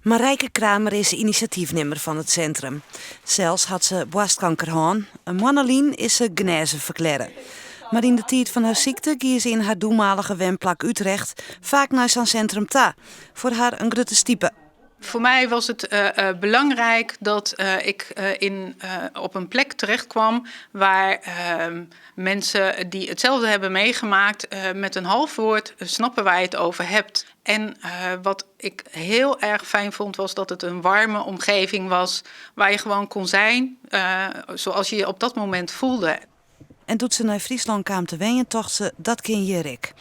Marijke Kramer is initiatiefnemer van het centrum. Zelfs had ze borstkanker gehad. Een Mannelien is ze genezen verklaren. Maar in de tijd van haar ziekte ging ze in haar doelmalige woonplek Utrecht vaak naar zijn centrum ta. Voor haar een grote stiepe. Voor mij was het belangrijk dat ik op een plek terecht kwam waar mensen die hetzelfde hebben meegemaakt met een half woord snappen waar je het over hebt. En wat ik heel erg fijn vond was dat het een warme omgeving was waar je gewoon kon zijn zoals je je op dat moment voelde. En toen ze naar Friesland kwam te wenen, dacht ze, dat ken je Rick.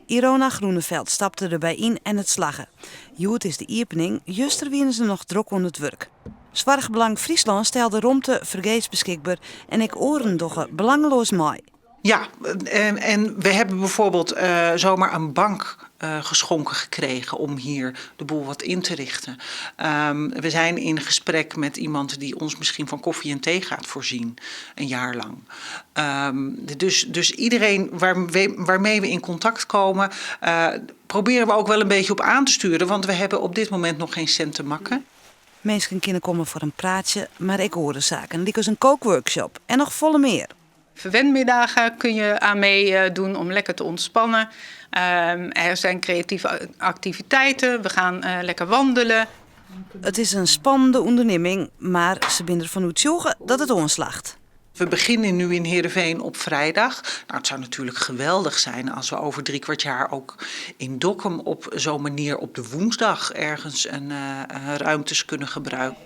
Irona Groeneveld stapte erbij in en het slaggen. Joet is de opening, juster wienen ze nog druk aan het werk. Zwargbelang Friesland stelde romte vergeets beschikbaar en ik oren dogge belangeloos mooi. Ja, en we hebben bijvoorbeeld zomaar een bank geschonken gekregen om hier de boel wat in te richten. We zijn in gesprek met iemand die ons misschien van koffie en thee gaat voorzien, een jaar lang. Dus iedereen waarmee we in contact komen, proberen we ook wel een beetje op aan te sturen, want we hebben op dit moment nog geen cent te makken. Mensen kunnen komen voor een praatje, maar ik hoorde zaken. Liek als een kookworkshop en nog volle meer. Verwendmiddagen kun je aan meedoen om lekker te ontspannen. Er zijn creatieve activiteiten. We gaan lekker wandelen. Het is een spannende onderneming, maar ze zijn ervan overtuigd dat het onslacht. We beginnen nu in Heerenveen op vrijdag. Nou, het zou natuurlijk geweldig zijn als we over 3/4 jaar ook in Dokkum op zo'n manier op de woensdag ergens een ruimtes kunnen gebruiken.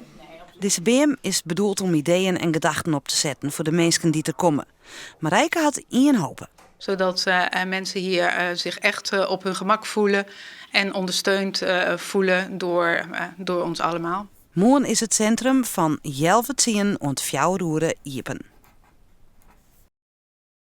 Deze BM is bedoeld om ideeën en gedachten op te zetten voor de mensen die er komen. Marijke had in hopen. Zodat mensen hier zich echt op hun gemak voelen en ondersteund voelen door ons allemaal. Morgen is het centrum van 11 tot 4 open.